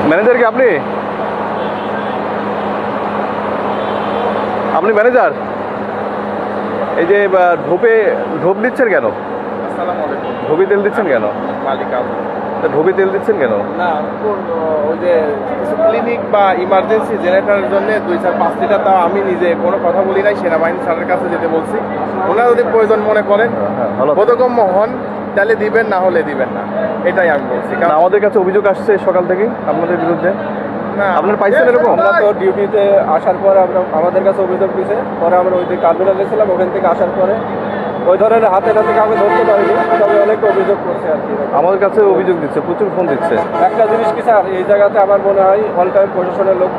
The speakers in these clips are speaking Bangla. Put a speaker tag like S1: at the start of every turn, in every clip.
S1: ম্যানেজার কি আপনি? আপনি ম্যানেজার? এই যে ঢোপ দিচ্ছেন কেন?
S2: আসসালামু আলাইকুম।
S1: ঢোপি তেল দিচ্ছেন কেন?
S2: মালিক
S1: ঢোপি তেল দিচ্ছেন কেন?
S2: না, ওই যে কিছু ক্লিনিক বা ইমার্জেন্সি জেনারেটরের জন্য 2-4-5 লিটার, তাও আমি নিজে কোনো কথা বলি নাই, সেনাবাহিনী স্যারের কাছে যেতে বলছি। ওনারা যদি প্রয়োজন মনে করেন,
S1: ভালো।
S2: বোধগম্য হন, তাহলে দিবেন, না হলে দিবেন না, এটাই আমি বলছি।
S1: না, আমাদের কাছে অভিযোগ আসছে সকাল থেকে আপনাদের বিরুদ্ধে।
S2: না,
S1: আপনার পাইছেন এরকম?
S3: আমরা তো ডিউটিতে আসার পর আমাদের কাছে অভিযোগ দিয়েছে, পরে আমরা ওই দিকে টার্মিনালে ছিলাম, ওখান থেকে আসার পরে ওই ধরনের হাতে কাউকে ধরতে পারিনি, তবে অনেক অভিযোগ করছে আর কি।
S1: আমাদের কাছে অভিযোগ দিচ্ছে, প্রচুর ফোন দিচ্ছে।
S3: একটা জিনিস কি স্যার, এই জায়গাতে আমার মনে হয় অল টাইম প্রশাসনের লোক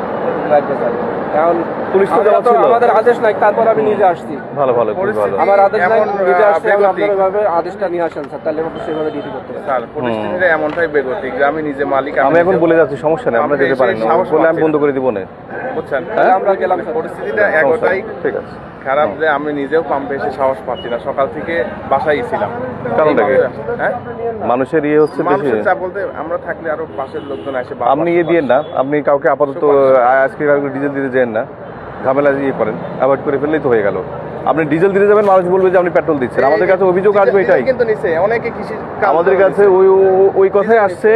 S3: লাগবে স্যার। এখন
S1: পুলিশ তো
S3: আমরা
S1: দেওয়া
S3: তো
S1: ছিল।
S3: আমাদের আদেশ নাই, তারপর আমি নিজে আসছি।
S1: ভালো ভালো, খুব ভালো।
S3: আমার আদেশ নাই,
S2: এমন
S3: নিজে আসছি। আমি
S2: বেগতিক।
S3: আপনার ওইভাবে আদেশটা নিয়ে আসেন স্যার, তাহলে আমাকে সেভাবে ডিউটি করতে পারি।
S2: স্যার, পরিস্থিতিটা এমনটাই বেগতিক যে আমি নিজে মালিক।
S1: আমি এখন বলে যাচ্ছি, সমস্যা নেই, আমরা যেতে পারি না।
S2: সাহস
S1: বলে আমি
S2: পাচ্ছি
S1: বন্ধ করে দিব না।
S2: বুঝছেন,
S1: হ্যাঁ?
S3: আমরা গেলাম স্যার।
S2: পরিস্থিতিটা এতটাই
S1: ঠিক আছে।
S2: খারাপ যে আমি নিজেও পাম্পে এসে সাহস পাচ্ছি না। সকাল থেকে বাসায় ছিলাম।
S1: কারণটা কি?
S2: হ্যাঁ,
S1: মানুষের হচ্ছে বেশি।
S2: মানুষের চাপ বলতে আমরা থাকলে আরো পাশের লোকজন এসে
S1: আপনি দিয়েন না, আপনি কাউকে আপাতত আজকে কাউকে ডিজেল দিতে যেন না, ঝামেলা করেন, অ্যাভয়েড করে ফেললেই তো হয়ে গেল। আপনি ডিজেল দিতে যাবেন, মানুষ বলবে যে আপনি পেট্রোল দিচ্ছেন। আমাদের কাছে অভিযোগ আসবে এটাই।
S2: কিন্তু নিচে অনেকে কৃষি
S1: আমাদের কাছে ওই কথাই আসছে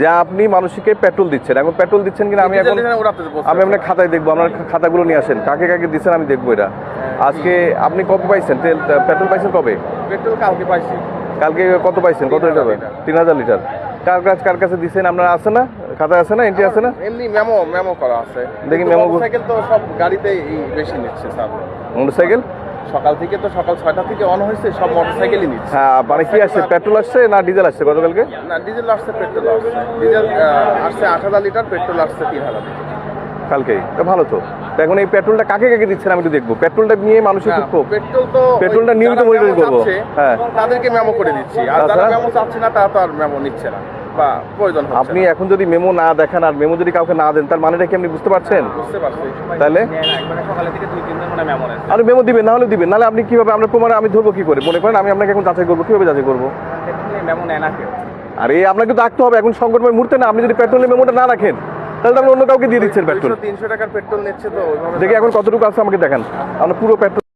S1: যে আপনি মানুষকে পেট্রোল দিচ্ছেন। এখন পেট্রোল দিচ্ছেন কিনা আমি আপনার খাতায় দেখবো। আপনার খাতাগুলো নিয়ে আসেন, কাকে কাকে দিচ্ছেন আমি দেখবো এটা। আজকে আপনি কবে পাইছেন পেট্রোল? পাইছেন কবে?
S2: পেট্রোল কালকে পাইছি।
S1: কালকে কত পাইছেন? কত লিটার? 3000 লিটার। কার কাছে দিচ্ছেন আপনার? আছে না খাতা? আছে না এন্ট্রি? আছে না?
S2: এমনি মেমো করা আছে।
S1: দেখি
S2: কিন্তু
S1: মেমো।
S2: মোটরসাইকেল তো সব গাড়িতেই বেশি নিচ্ছে স্যার।
S1: মোটরসাইকেল
S2: সকাল থেকে তো সকাল 6টা থেকে অন হয়েছে, সব মোটরসাইকেলই নিচ্ছে।
S1: হ্যাঁ, মানে কি আসছে? পেট্রোল আসছে না ডিজেল আসছে গতকালকে?
S2: না, ডিজেল আসছে, পেট্রোল আসছে। ডিজেল আসছে 8000 লিটার, পেট্রোল আসছে 3000 লিটার
S1: কালকেই তো। ভালো তো। এখন এই পেট্রোলটা কাকে কাকে দিচ্ছেন আমি একটু দেখবো। পেট্রোলটা নিয়ে মানুষের খুব ক্ষোভ। পেট্রোলটা নিয়মিত মনিটরিং করবো। হ্যাঁ,
S2: তাদেরকে মেমো করে দিচ্ছি, আর যারা মেমো চাচ্ছে না তারা তো আর মেমো নিচ্ছে না বা প্রয়োজন হচ্ছে
S1: আপনি
S2: না।
S1: এখন যদি মেমো না দেখান আর মেমো যদি কাউকে না দেন, তার মানেটা কি আপনি বুঝতে পারছেন?
S2: বুঝতে পারছি।
S1: তাহলে
S2: সকালে থেকে 2-3 দিন মনে মেমো নেই।
S1: আপনি মেমো দিবেন, না হলে দিবেন, নাহলে আপনি কিভাবে? আপনার প্রমাণে আমি ধরবো কি করে? মনে করেন আমি আপনাকে এখন যাচাই করবো, কিভাবে যাচাই করবো?
S2: মেমো নেয় না কেউ।
S1: আরে আপনাকে তো রাখতে হবে এখন সংকটময় মুহূর্তে। না, আপনি যদি পেট্রোলের মেমোটা না রাখেন তাহলে তো আপনি অন্য কাউকে দিয়ে দিচ্ছেন পেট্রোল।
S2: 200-300 টাকার পেট্রোল নিচ্ছে তো ওইভাবে।
S1: দেখি এখন কতটুকু আছে আমাকে দেখান। আপনার পুরো পেট্রোল